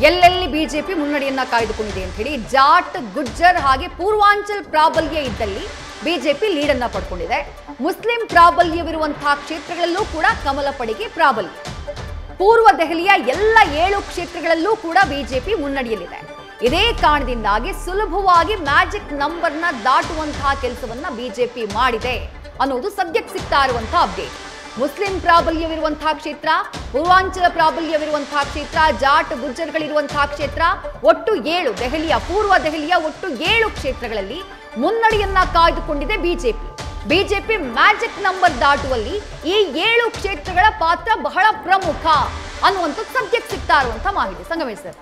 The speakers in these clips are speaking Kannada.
ಎಲ್ಲೆಲ್ಲಿ ಬಿಜೆಪಿ ಮುನ್ನಡೆಯನ್ನ ಕಾಯ್ದುಕೊಂಡಿದೆ ಅಂತ ಹೇಳಿ ಜಾಟ್, ಗುಜ್ಜರ್ ಹಾಗೆ ಪೂರ್ವಾಂಚಲ್ ಪ್ರಾಬಲ್ಯ ಇದ್ದಲ್ಲಿ ಬಿಜೆಪಿ ಲೀಡನ್ನ ಪಡ್ಕೊಂಡಿದೆ. ಮುಸ್ಲಿಂ ಪ್ರಾಬಲ್ಯವಿರುವಂತಹ ಕ್ಷೇತ್ರಗಳಲ್ಲೂ ಕೂಡ ಕಮಲ ಪಡೆಗೆ ಪ್ರಾಬಲ್ಯ. ಪೂರ್ವ ದೆಹಲಿಯ ಎಲ್ಲ 7 ಕ್ಷೇತ್ರಗಳಲ್ಲೂ ಕೂಡ ಬಿಜೆಪಿ ಮುನ್ನಡೆಯಲಿದೆ. ಇದೇ ಕಾರಣದಿಂದಾಗಿ ಸುಲಭವಾಗಿ ಮ್ಯಾಜಿಕ್ ನಂಬರ್ನ ದಾಟುವಂತಹ ಕೆಲಸವನ್ನ ಬಿಜೆಪಿ ಮಾಡಿದೆ ಅನ್ನೋದು ಸದ್ಯಕ್ಕೆ ಸಿಗ್ತಾ ಇರುವಂತಹ ಅಪ್ಡೇಟ್. ಮುಸ್ಲಿಂ ಪ್ರಾಬಲ್ಯವಿರುವಂತಹ ಕ್ಷೇತ್ರ, ಪೂರ್ವಾಂಚಲ ಪ್ರಾಬಲ್ಯವಿರುವಂತಹ ಕ್ಷೇತ್ರ, ಜಾಟ್ ಗುಜ್ಜರ್ಗಳಿರುವಂತಹ ಕ್ಷೇತ್ರ, ಒಟ್ಟು 7 ದೆಹಲಿಯ ಪೂರ್ವ ದೆಹಲಿಯ ಒಟ್ಟು 7 ಕ್ಷೇತ್ರಗಳಲ್ಲಿ ಮುನ್ನಡೆಯನ್ನ ಕಾಯ್ದುಕೊಂಡಿದೆ ಬಿಜೆಪಿ. ಬಿಜೆಪಿ ಮ್ಯಾಜಿಕ್ ನಂಬರ್ ದಾಟುವಲ್ಲಿ ಈ 7 ಕ್ಷೇತ್ರಗಳ ಪಾತ್ರ ಬಹಳ ಪ್ರಮುಖ ಅನ್ನುವಂಥದ್ದು ಸದ್ಯಕ್ಕೆ ಸಿಗ್ತಾ ಇರುವಂತಹ ಮಾಹಿತಿ. ಸಂಗಮೇಶ್ ಸರ್,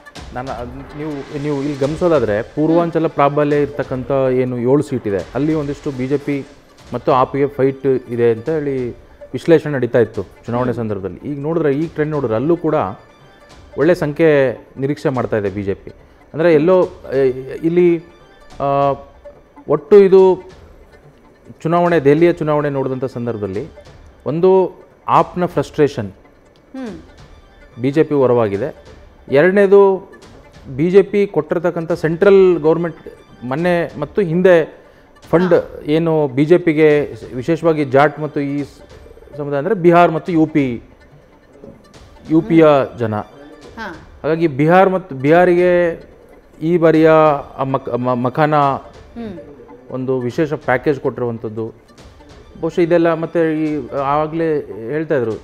ನೀವು ಇಲ್ಲಿ ಗಮನಿಸೋದಾದ್ರೆ ಪೂರ್ವಾಂಚಲ ಪ್ರಾಬಲ್ಯ ಇರ್ತಕ್ಕಂಥ ಏನು 7 ಸೀಟ್ ಇದೆ ಅಲ್ಲಿ ಒಂದಿಷ್ಟು ಬಿಜೆಪಿ ಮತ್ತು ಆಪ್ಗೆ ಫೈಟ್ ಇದೆ ಅಂತ ಹೇಳಿ ವಿಶ್ಲೇಷಣೆ ನಡೀತಾ ಇತ್ತು ಚುನಾವಣೆ ಸಂದರ್ಭದಲ್ಲಿ. ಈಗ ನೋಡಿದ್ರೆ ಈ ಟ್ರೆಂಡ್ ನೋಡಿದ್ರೆ ಅಲ್ಲೂ ಕೂಡ ಒಳ್ಳೆ ಸಂಖ್ಯೆ ನಿರೀಕ್ಷೆ ಮಾಡ್ತಾ ಇದೆ ಬಿಜೆಪಿ. ಅಂದರೆ ಎಲ್ಲೋ ಇಲ್ಲಿ ಒಟ್ಟು ಇದು ದೆಹಲಿಯ ಚುನಾವಣೆ ನೋಡಿದಂಥ ಸಂದರ್ಭದಲ್ಲಿ ಒಂದು ಆಪ್ನ ಫ್ರಸ್ಟ್ರೇಷನ್ ಬಿಜೆಪಿ ಹೊರವಾಗಿದೆ. ಎರಡನೇದು ಬಿಜೆಪಿ ಕೊಟ್ಟಿರ್ತಕ್ಕಂಥ ಸೆಂಟ್ರಲ್ ಗೌರ್ಮೆಂಟ್ ಮೊನ್ನೆ ಮತ್ತು ಹಿಂದೆ ಫಂಡ್ ಏನು ಬಿಜೆಪಿಗೆ ವಿಶೇಷವಾಗಿ ಜಾಟ್ ಮತ್ತು ಈ ಸಮುದಾಯ ಅಂದರೆ ಬಿಹಾರ್ ಮತ್ತು ಯುಪಿಯ ಜನ. ಹಾಗಾಗಿ ಬಿಹಾರಿಗೆ ಈ ಬಾರಿಯ ಮಖಾನ ಒಂದು ವಿಶೇಷ ಪ್ಯಾಕೇಜ್ ಕೊಟ್ಟಿರುವಂಥದ್ದು ಬಹುಶಃ ಇದೆಲ್ಲ. ಮತ್ತು ಈ ಆವಾಗಲೇ ಹೇಳ್ತಾ ಇದ್ರು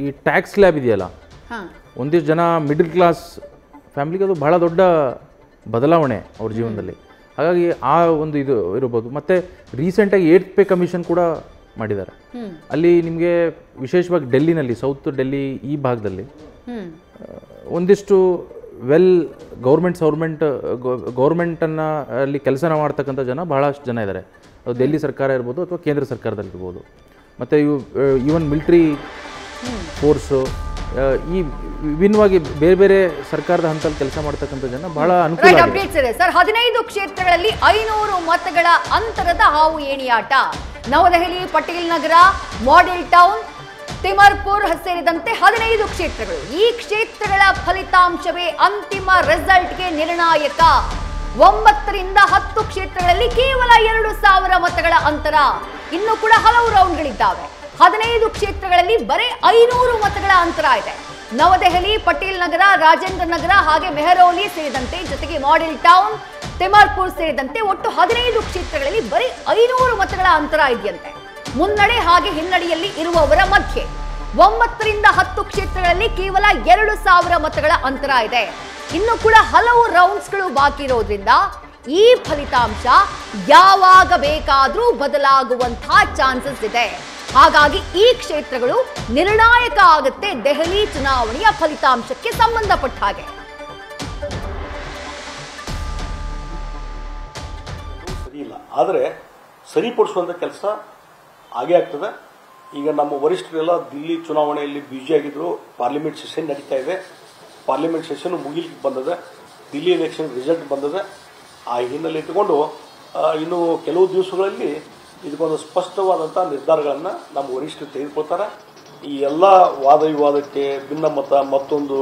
ಈ ಟ್ಯಾಕ್ಸ್ ಸ್ಲ್ಯಾಬ್ ಇದೆಯಲ್ಲ, ಒಂದಿಷ್ಟು ಜನ ಮಿಡಲ್ ಕ್ಲಾಸ್ ಫ್ಯಾಮಿಲಿಗೆ ಅದು ಬಹಳ ದೊಡ್ಡ ಬದಲಾವಣೆ ಅವ್ರ ಜೀವನದಲ್ಲಿ. ಹಾಗಾಗಿ ಆ ಒಂದು ಇದು ಇರ್ಬೋದು. ಮತ್ತು ರೀಸೆಂಟಾಗಿ 8th ಪೇ ಕಮಿಷನ್ ಕೂಡ ಮಾಡಿದ್ದಾರೆ. ಅಲ್ಲಿ ನಿಮಗೆ ವಿಶೇಷವಾಗಿ ಡೆಲ್ಲಿನಲ್ಲಿ, ಸೌತ್ ಡೆಲ್ಲಿ ಈ ಭಾಗದಲ್ಲಿ ಒಂದಿಷ್ಟು ಗೌರ್ಮೆಂಟನ್ನು ಅಲ್ಲಿ ಕೆಲಸ ಮಾಡ್ತಕ್ಕಂಥ ಜನ ಬಹಳಷ್ಟು ಜನ ಇದ್ದಾರೆ. ಅದು ದೆಹಲಿ ಸರ್ಕಾರ ಇರ್ಬೋದು ಅಥವಾ ಕೇಂದ್ರ ಸರ್ಕಾರದಲ್ಲಿರ್ಬೋದು. ಮತ್ತು ಈವನ್ ಮಿಲಿಟ್ರಿ ಫೋರ್ಸು ಈ ವಿಭಿನ್ನವಾಗಿ ಬೇರೆ ಬೇರೆ ಸರ್ಕಾರದ ಹಂತದಲ್ಲಿ ಕೆಲಸ ಮಾಡ್ತಕ್ಕಂಥ ಜನ ಬಹಳ ಅನುಕೂಲ ಇದೆ. ಸರ್, 15 ಕ್ಷೇತ್ರಗಳಲ್ಲಿ 500 ಮತಗಳ ಅಂತರದ ಹಾವು ಏಣಿಯಾಟ. ನವದೆಹಲಿ, ಪಟೇಲ್ ನಗರ, ಮಾಡೆಲ್ ಟೌನ್, ತಿಮರ್ಪುರ್ ಸೇರಿದಂತೆ 15 ಕ್ಷೇತ್ರಗಳು. ಈ ಕ್ಷೇತ್ರಗಳ ಫಲಿತಾಂಶವೇ ಅಂತಿಮ ರಿಸಲ್ಟ್ಗೆ ನಿರ್ಣಾಯಕ. 9 ರಿಂದ 10 ಕ್ಷೇತ್ರಗಳಲ್ಲಿ ಕೇವಲ 2000 ಮತಗಳ ಅಂತರ. ಇನ್ನು ಕೂಡ ಹಲವು ರೌಂಡ್ಗಳಿದ್ದಾವೆ. 15 ಕ್ಷೇತ್ರಗಳಲ್ಲಿ ಬರೀ 500 ಮತಗಳ ಅಂತರ ಇದೆ. ನವದೆಹಲಿ, ಪಟೇಲ್ ನಗರ, ರಾಜೇಂದ್ರ ನಗರ ಹಾಗೆ ಮೆಹರೌಲಿ ಸೇರಿದಂತೆ, ಜೊತೆಗೆ ಮಾಡೆಲ್ ಟೌನ್, ತಿಮರ್ಪುರ್ ಸೇರಿದಂತೆ ಒಟ್ಟು 15 ಕ್ಷೇತ್ರಗಳಲ್ಲಿ ಬರೀ 500 ಮತಗಳ ಅಂತರ ಇದೆಯಂತೆ. ಮುನ್ನಡೆ ಹಾಗೆ ಹಿನ್ನಡೆಯಲ್ಲಿ ಇರುವವರ ಮಧ್ಯೆ 9 ರಿಂದ 10 ಕ್ಷೇತ್ರಗಳಲ್ಲಿ ಕೇವಲ 2000 ಮತಗಳ ಅಂತರ ಇದೆ. ಇನ್ನು ಕೂಡ ಹಲವು ರೌಂಡ್ಸ್ಗಳು ಬಾಕಿ ಇರೋದ್ರಿಂದ ಈ ಫಲಿತಾಂಶ ಯಾವಾಗ ಬೇಕಾದರೂ ಬದಲಾಗುವಂತಹ ಚಾನ್ಸಸ್ ಇದೆ. ಹಾಗಾಗಿ ಈ ಕ್ಷೇತ್ರಗಳು ನಿರ್ಣಾಯಕ ಆಗುತ್ತೆ ದೆಹಲಿ ಚುನಾವಣೆಯ ಫಲಿತಾಂಶಕ್ಕೆ ಸಂಬಂಧಪಟ್ಟ ಹಾಗೆ. ಸರಿ ಇಲ್ಲ, ಆದರೆ ಸರಿಪಡಿಸುವಂಥ ಕೆಲಸ ಆಗೇ ಆಗ್ತದೆ. ಈಗ ನಮ್ಮ ವರಿಷ್ಠರೆಲ್ಲ ದಿಲ್ಲಿ ಚುನಾವಣೆಯಲ್ಲಿ ಬ್ಯುಸಿ ಆಗಿದ್ರು. ಪಾರ್ಲಿಮೆಂಟ್ ಸೆಷನ್ ನಡೀತಾ ಇದೆ. ಪಾರ್ಲಿಮೆಂಟ್ ಸೆಷನ್ ಮುಗಿಲಿಕ್ಕೆ ಬಂದದೆ. ದಿಲ್ಲಿ ಎಲೆಕ್ಷನ್ ರಿಸಲ್ಟ್ ಬಂದದೆ. ಆ ಹಿನ್ನೆಲೆ ಇಟ್ಟುಕೊಂಡು ಇನ್ನು ಕೆಲವು ದಿವಸಗಳಲ್ಲಿ ಇದಕ್ಕೊಂದು ಸ್ಪಷ್ಟವಾದಂಥ ನಿರ್ಧಾರಗಳನ್ನು ನಮ್ಮ ವರಿಷ್ಠರು ತೆಗೆದುಕೊಳ್ತಾರೆ. ಈ ಎಲ್ಲ ವಾದ ವಿವಾದಕ್ಕೆ ಭಿನ್ನಮತ ಮತ್ತೊಂದು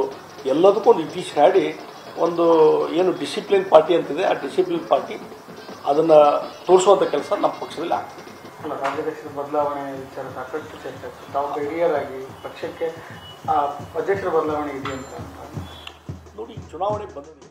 ಎಲ್ಲದಕ್ಕೊಂದು ಇತಿಶ್ರೀ ಹಾಡಿ ಒಂದು ಏನು ಡಿಸಿಪ್ಲಿನ್ ಪಾರ್ಟಿ ಅಂತಿದೆ, ಆ ಡಿಸಿಪ್ಲಿನ್ ಪಾರ್ಟಿ ಅದನ್ನು ತೋರಿಸುವಂಥ ಕೆಲಸ ನಮ್ಮ ಪಕ್ಷದಲ್ಲಿ ಆಗ್ತದೆ. ಅಲ್ಲ, ರಾಜ್ಯಾಧ್ಯಕ್ಷರ ಬದಲಾವಣೆ ವಿಚಾರ ಸಾಕಷ್ಟು ಚರ್ಚೆ ಆಗ್ತದೆ. ತಾವು ಹಿರಿಯರಾಗಿ ಪಕ್ಷಕ್ಕೆ ಅಧ್ಯಕ್ಷರ ಬದಲಾವಣೆ ಇದೆಯಂತ ನೋಡಿ, ಚುನಾವಣೆ ಬಂದಿದೆ.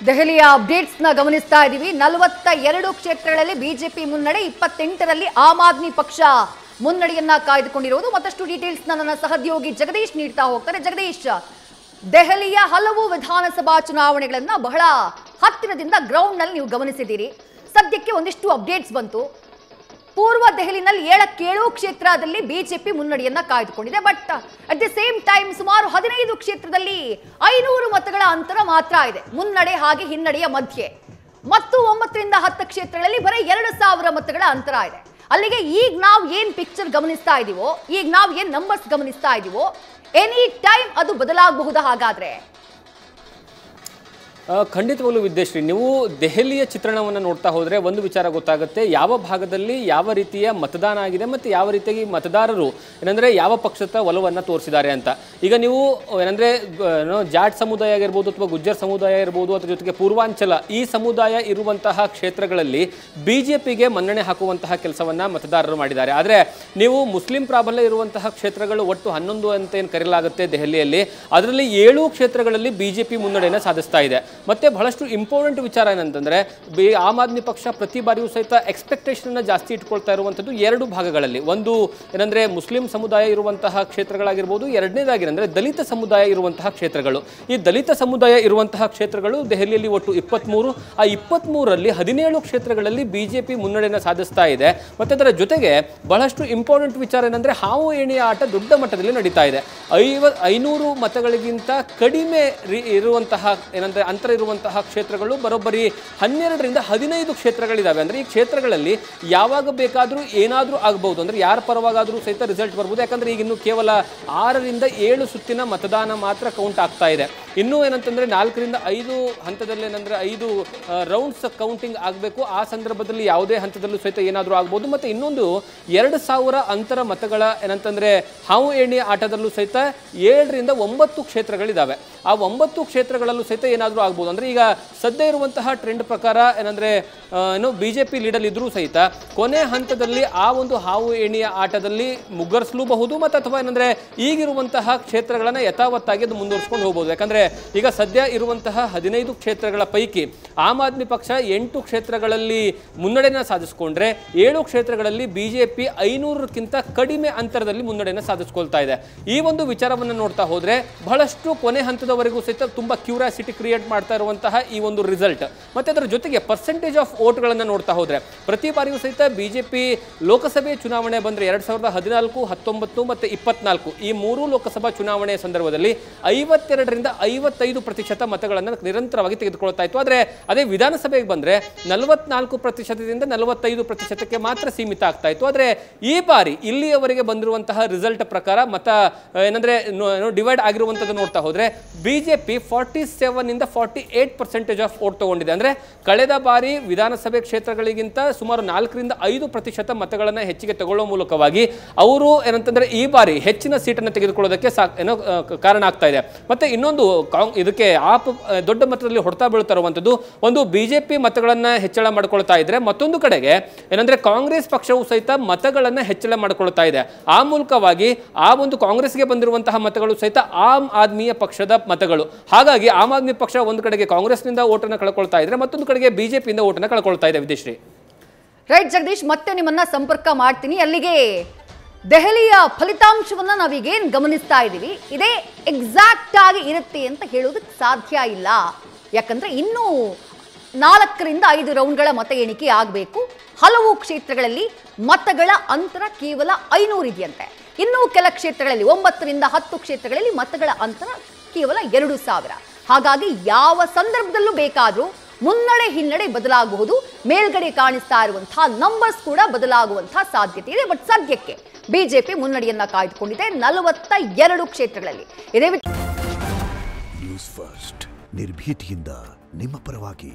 ದೆಹಲಿಯ ಅಪ್ಡೇಟ್ಸ್ ನ ಗಮನಿಸ್ತಾ ಇದ್ದೀವಿ. 42 ಕ್ಷೇತ್ರಗಳಲ್ಲಿ ಬಿಜೆಪಿ ಮುನ್ನಡೆ, 28ರಲ್ಲಿ ಆಮ್ ಆದ್ಮಿ ಪಕ್ಷ ಮುನ್ನಡೆಯನ್ನ ಕಾಯ್ದುಕೊಂಡಿರುವುದು. ಮತ್ತಷ್ಟು ಡೀಟೇಲ್ಸ್ ನನ್ನ ಸಹೋದ್ಯೋಗಿ ಜಗದೀಶ್ ನೀಡ್ತಾ ಹೋಗ್ತಾರೆ. ಜಗದೀಶ್, ದೆಹಲಿಯ ಹಲವು ವಿಧಾನಸಭಾ ಚುನಾವಣೆಗಳನ್ನ ಬಹಳ ಹತ್ತಿರದಿಂದ ಗ್ರೌಂಡ್ ನಲ್ಲಿ ನೀವು ಗಮನಿಸಿದ್ದೀರಿ. ಸದ್ಯಕ್ಕೆ ಒಂದಿಷ್ಟು ಅಪ್ಡೇಟ್ಸ್ ಬಂತು. ಪೂರ್ವ ದೆಹಲಿನಲ್ಲಿ 7 ಕ್ಷೇತ್ರದಲ್ಲಿ ಬಿಜೆಪಿ ಮುನ್ನಡೆಯನ್ನ ಕಾಯ್ದುಕೊಂಡಿದೆ. But at the same time ಸುಮಾರು 15 ಕ್ಷೇತ್ರದಲ್ಲಿ 500 ಮತಗಳ ಅಂತರ ಮಾತ್ರ ಇದೆ ಮುನ್ನಡೆ ಹಾಗೆ ಹಿನ್ನಡೆಯ ಮಧ್ಯೆ. ಮತ್ತು 9ರಿಂದ 10 ಕ್ಷೇತ್ರಗಳಲ್ಲಿ ಬರೀ 2,000 ಮತಗಳ ಅಂತರ ಇದೆ. ಅಲ್ಲಿಗೆ ಈಗ ನಾವು ಏನ್ ಪಿಕ್ಚರ್ ಗಮನಿಸ್ತಾ ಇದೀವೋ, ಈಗ ನಾವು ಏನ್ ನಂಬರ್ಸ್ ಗಮನಿಸ್ತಾ ಇದೀವೋ, ಎನಿ ಟೈಮ್ ಅದು ಬದಲಾಗಬಹುದಾ? ಹಾಗಾದ್ರೆ ಖಂಡಿತವಾಗ್ಲೂ ವಿದ್ಯಾಶ್ರೀ, ನೀವು ದೆಹಲಿಯ ಚಿತ್ರಣವನ್ನು ನೋಡ್ತಾ ಹೋದರೆ ಒಂದು ವಿಚಾರ ಗೊತ್ತಾಗುತ್ತೆ, ಯಾವ ಭಾಗದಲ್ಲಿ ಯಾವ ರೀತಿಯ ಮತದಾನ ಆಗಿದೆ ಮತ್ತು ಯಾವ ರೀತಿಯಾಗಿ ಮತದಾರರು ಏನಂದರೆ ಯಾವ ಪಕ್ಷದ ಒಲವನ್ನು ತೋರಿಸಿದ್ದಾರೆ ಅಂತ. ಈಗ ನೀವು ಏನಂದರೆ ಜಾಟ್ ಸಮುದಾಯ ಆಗಿರ್ಬೋದು ಅಥವಾ ಗುಜ್ಜರ್ ಸಮುದಾಯ ಇರ್ಬೋದು, ಅದ್ರ ಜೊತೆಗೆ ಪೂರ್ವಾಂಚಲ ಈ ಸಮುದಾಯ ಇರುವಂತಹ ಕ್ಷೇತ್ರಗಳಲ್ಲಿ BJPಗೆ ಮನ್ನಣೆ ಹಾಕುವಂತಹ ಕೆಲಸವನ್ನು ಮತದಾರರು ಮಾಡಿದ್ದಾರೆ. ಆದರೆ ನೀವು ಮುಸ್ಲಿಂ ಪ್ರಾಬಲ್ಯ ಇರುವಂತಹ ಕ್ಷೇತ್ರಗಳು ಒಟ್ಟು 11 ಅಂತ ಏನು ಕರೆಯಲಾಗುತ್ತೆ ದೆಹಲಿಯಲ್ಲಿ, ಅದರಲ್ಲಿ 7 ಕ್ಷೇತ್ರಗಳಲ್ಲಿ BJP ಮುನ್ನಡೆಯನ್ನು ಸಾಧಿಸ್ತಾ ಇದೆ. ಮತ್ತೆ ಬಹಳಷ್ಟು ಇಂಪಾರ್ಟೆಂಟ್ ವಿಚಾರ ಏನಂತಂದ್ರೆ, ಆಮ್ ಆದ್ಮಿ ಪಕ್ಷ ಪ್ರತಿ ಬಾರಿಯೂ ಸಹಿತ ಎಕ್ಸ್ಪೆಕ್ಟೇಷನ್ ಅನ್ನು ಜಾಸ್ತಿ ಇಟ್ಕೊಳ್ತಾ ಇರುವಂಥದ್ದು 2 ಭಾಗಗಳಲ್ಲಿ. ಒಂದು ಏನಂದ್ರೆ ಮುಸ್ಲಿಂ ಸಮುದಾಯ ಇರುವಂತಹ ಕ್ಷೇತ್ರಗಳಾಗಿರ್ಬೋದು, ಎರಡನೇದಾಗಿ ಅಂದ್ರೆ ದಲಿತ ಸಮುದಾಯ ಇರುವಂತಹ ಕ್ಷೇತ್ರಗಳು. ಈ ದಲಿತ ಸಮುದಾಯ ಇರುವಂತಹ ಕ್ಷೇತ್ರಗಳು ದೆಹಲಿಯಲ್ಲಿ ಒಟ್ಟು 23, ಆ 23ರಲ್ಲಿ 17 ಕ್ಷೇತ್ರಗಳಲ್ಲಿ BJP ಮುನ್ನಡೆಯನ್ನು ಸಾಧಿಸ್ತಾ ಇದೆ. ಮತ್ತೆ ಅದರ ಜೊತೆಗೆ ಬಹಳಷ್ಟು ಇಂಪಾರ್ಟೆಂಟ್ ವಿಚಾರ ಏನಂದ್ರೆ, ಹಾವು ಏಣಿಯ ಆಟ ದೊಡ್ಡ ಮಟ್ಟದಲ್ಲಿ ನಡೀತಾ ಇದೆ. 500 ಮತಗಳಿಗಿಂತ ಕಡಿಮೆ ಇರುವಂತಹ ಏನಂದ್ರೆ ಅಂತರ ಇರುವಂತಹ ಕ್ಷೇತ್ರಗಳು ಬರೋಬ್ಬರಿ 12ರಿಂದ 15 ಕ್ಷೇತ್ರಗಳಿದಾವೆ. ಅಂದ್ರೆ ಈ ಕ್ಷೇತ್ರಗಳಲ್ಲಿ ಯಾವಾಗ ಬೇಕಾದರೂ ಏನಾದರೂ ಆಗಬಹುದು, ಅಂದ್ರೆ ಯಾರ ಪರವಾಗಾದರೂ ಸಹಿತ ರಿಸಲ್ಟ್ ಬರ್ಬೋದು. ಯಾಕಂದ್ರೆ ಈಗ ಇನ್ನು ಕೇವಲ 6ರಿಂದ 7 ಸುತ್ತಿನ ಮತದಾನ ಮಾತ್ರ ಕೌಂಟ್ ಆಗ್ತಾ ಇದೆ. ಇನ್ನೂ ಏನಂತಂದ್ರೆ 4ರಿಂದ 5 ಹಂತದಲ್ಲಿ ಏನಂದ್ರೆ 5 ರೌಂಡ್ಸ್ ಕೌಂಟಿಂಗ್ ಆಗಬೇಕು. ಆ ಸಂದರ್ಭದಲ್ಲಿ ಯಾವುದೇ ಹಂತದಲ್ಲೂ ಸಹಿತ ಏನಾದರೂ ಆಗ್ಬೋದು. ಮತ್ತೆ ಇನ್ನೊಂದು 2,000 ಅಂತರ ಮತಗಳ ಏನಂತಂದ್ರೆ ಹಾವು ಎಣ್ಣೆ ಆಟದಲ್ಲೂ ಸಹಿತ 7ರಿಂದ 9 ಕ್ಷೇತ್ರಗಳಿದಾವೆ. ಆ 9 ಕ್ಷೇತ್ರಗಳಲ್ಲೂ ಸಹಿತ ಏನಾದರೂ ಆಗ್ಬೋದು. ಅಂದ್ರೆ ಈಗ ಸದ್ಯ ಇರುವಂತಹ ಟ್ರೆಂಡ್ ಪ್ರಕಾರ ಏನಂದ್ರೆ BJP ಲೀಡಲ್ ಇದ್ರೂ ಸಹಿತ ಕೊನೆ ಹಂತದಲ್ಲಿ ಆ ಒಂದು ಹಾವು ಎಣಿಯ ಆಟದಲ್ಲಿ ಮುಗ್ಗರಿಸಲೂಬಹುದು, ಮತ್ತು ಅಥವಾ ಏನಂದ್ರೆ ಈಗಿರುವಂತಹ ಕ್ಷೇತ್ರಗಳನ್ನ ಯಥಾವತ್ತಾಗಿ ಅದು ಮುಂದುವರಿಸಿಕೊಂಡು ಹೋಗಬಹುದು. ಯಾಕಂದ್ರೆ ಈಗ ಸದ್ಯ ಇರುವಂತಹ 15 ಕ್ಷೇತ್ರಗಳ ಪೈಕಿ ಆಮ್ ಆದ್ಮಿ ಪಕ್ಷ 8 ಕ್ಷೇತ್ರಗಳಲ್ಲಿ ಮುನ್ನಡೆಯನ್ನು ಸಾಧಿಸಿಕೊಂಡ್ರೆ 7 ಕ್ಷೇತ್ರಗಳಲ್ಲಿ BJP 500ಕ್ಕಿಂತ ಕಡಿಮೆ ಅಂತರದಲ್ಲಿ ಮುನ್ನಡೆಯನ್ನು ಸಾಧಿಸಿಕೊಳ್ತಾ ಇದೆ. ಈ ಒಂದು ವಿಚಾರವನ್ನು ನೋಡ್ತಾ ಹೋದ್ರೆ ಬಹಳಷ್ಟು ಕೊನೆ ಹಂತದವರೆಗೂ ಸಹಿತ ತುಂಬಾ ಕ್ಯೂರಿಯಾಸಿಟಿ ಕ್ರಿಯೇಟ್ ಮಾಡ್ತಾ ಇರುವಂತಹ ಈ ಒಂದು ರಿಸಲ್ಟ್. ಮತ್ತೆ ಅದರ ಜೊತೆಗೆ ಪರ್ಸೆಂಟೇಜ್ ಆಫ್ ವೋಟ್ಗಳನ್ನು ನೋಡ್ತಾ ಹೋದ್ರೆ ಪ್ರತಿ ಬಾರಿಯೂ ಸಹಿತ BJP ಲೋಕಸಭೆ ಚುನಾವಣೆ ಬಂದ್ರೆ 2014, 19 ಮತ್ತೆ 24 ಈ 3 ಲೋಕಸಭಾ ಚುನಾವಣೆಯ ಸಂದರ್ಭದಲ್ಲಿ 52ರಿಂದ 55% ಮತಗಳನ್ನು ನಿರಂತರವಾಗಿ ತೆಗೆದುಕೊಳ್ತಾ ಇತ್ತು. ಆದ್ರೆ ಅದೇ ವಿಧಾನಸಭೆಗೆ ಬಂದ್ರೆ 44%ದಿಂದ 45%ಕ್ಕೆ ಮಾತ್ರ ಸೀಮಿತ ಆಗ್ತಾ ಇತ್ತು. ಆದ್ರೆ ಈ ಬಾರಿ ಇಲ್ಲಿಯವರೆಗೆ ಬಂದಿರುವಂತಹ ರಿಸಲ್ಟ್ ಪ್ರಕಾರ ಮತ ಏನಂದ್ರೆ ಡಿವೈಡ್ ಆಗಿರುವಂತದ್ದು ನೋಡ್ತಾ ಹೋದ್ರೆ BJP 47ರಿಂದ 48% ಆಫ್ ವೋಟ್ ತಗೊಂಡಿದೆ. ಅಂದ್ರೆ ಕಳೆದ ಬಾರಿ ವಿಧಾನಸಭೆ ಕ್ಷೇತ್ರಗಳಿಗಿಂತ ಸುಮಾರು 4ರಿಂದ 5% ಮತಗಳನ್ನು ಹೆಚ್ಚಿಗೆ ತಗೊಳ್ಳೋ ಮೂಲಕವಾಗಿ ಅವರು ಏನಂತಂದ್ರೆ ಈ ಬಾರಿ ಹೆಚ್ಚಿನ ಸೀಟನ್ನು ತೆಗೆದುಕೊಳ್ಳೋದಕ್ಕೆ ಕಾರಣ ಆಗ್ತಾ ಇದೆ. ಮತ್ತೆ ಇನ್ನೊಂದು ಇದಕ್ಕೆ ದೊಡ್ಡ ಮಟ್ಟದಲ್ಲಿ ಹೊಡೆತ ಬೀಳ್ತಾ ಇರುವಂತದ್ದು ಒಂದು BJP ಮತಗಳನ್ನ ಹೆಚ್ಚಳ ಮಾಡ್ಕೊಳ್ತಾ ಇದ್ರೆ, ಮತ್ತೊಂದು ಕಡೆಗೆ ಏನಂದ್ರೆ ಕಾಂಗ್ರೆಸ್ ಪಕ್ಷವು ಸಹಿತ ಮತಗಳನ್ನ ಹೆಚ್ಚಳ ಮಾಡ್ಕೊಳ್ತಾ ಇದೆ. ಆ ಮೂಲಕವಾಗಿ ಆ ಒಂದು ಕಾಂಗ್ರೆಸ್ಗೆ ಬಂದಿರುವಂತಹ ಮತಗಳು ಸಹಿತ ಆಮ್ ಆದ್ಮಿಯ ಪಕ್ಷದ ಮತಗಳು. ಹಾಗಾಗಿ ಆಮ್ ಆದ್ಮಿ ಪಕ್ಷ ಒಂದು ಕಡೆಗೆ ಕಾಂಗ್ರೆಸ್ನಿಂದ ಓಟನ್ನು ಕಳ್ಕೊಳ್ತಾ ಇದ್ರೆ, ಮತ್ತೊಂದು ಕಡೆಗೆ BJPಯಿಂದ ಓಟನ್ನು ಕಳ್ಕೊಳ್ತಾ ಇದೆ. ವಿದೇಶ್ರೀ ರೈಟ್ ಜಗದೀಶ್, ಮತ್ತೆ ನಿಮ್ಮನ್ನ ಸಂಪರ್ಕ ಮಾಡ್ತೀನಿ. ಅಲ್ಲಿಗೆ ದೆಹಲಿಯ ಫಲಿತಾಂಶವನ್ನ ನಾವೀಗೇನ್ ಗಮನಿಸ್ತಾ ಇದ್ದೀವಿ ಇದೇ ಎಕ್ಸಾಕ್ಟ್ ಆಗಿ ಇರುತ್ತೆ ಅಂತ ಹೇಳೋದಕ್ಕೆ ಸಾಧ್ಯ ಇಲ್ಲ. ಯಾಕಂದ್ರೆ ಇನ್ನೂ 4ರಿಂದ 5 ರೌಂಡ್ಗಳ ಮತ ಎಣಿಕೆ ಆಗಬೇಕು. ಹಲವು ಕ್ಷೇತ್ರಗಳಲ್ಲಿ ಮತಗಳ ಅಂತರ ಕೇವಲ 500 ಇದೆಯಂತೆ. ಇನ್ನೂ ಕೆಲ ಕ್ಷೇತ್ರಗಳಲ್ಲಿ 9ರಿಂದ 10 ಕ್ಷೇತ್ರಗಳಲ್ಲಿ ಮತಗಳ ಅಂತರ ಕೇವಲ 2,000. ಹಾಗಾಗಿ ಯಾವ ಸಂದರ್ಭದಲ್ಲೂ ಬೇಕಾದರೂ ಮುನ್ನಡೆ ಹಿನ್ನಡೆ ಬದಲಾಗಬಹುದು. ಮೇಲ್ಗಡೆ ಕಾಣಿಸ್ತಾ ಇರುವಂತಹ ನಂಬರ್ಸ್ ಕೂಡ ಬದಲಾಗುವಂತಹ ಸಾಧ್ಯತೆ ಇದೆ. ಬಟ್ ಸದ್ಯಕ್ಕೆ BJP ಮುನ್ನಡೆಯನ್ನ ಕಾಯ್ದುಕೊಂಡಿದೆ 42 ಕ್ಷೇತ್ರಗಳಲ್ಲಿ. ಇದೇ ನ್ಯೂಸ್ ಫಸ್ಟ್ ನಿರ್ಭೀತಿಯಿಂದ ನಿಮ್ಮ ಪರವಾಗಿ.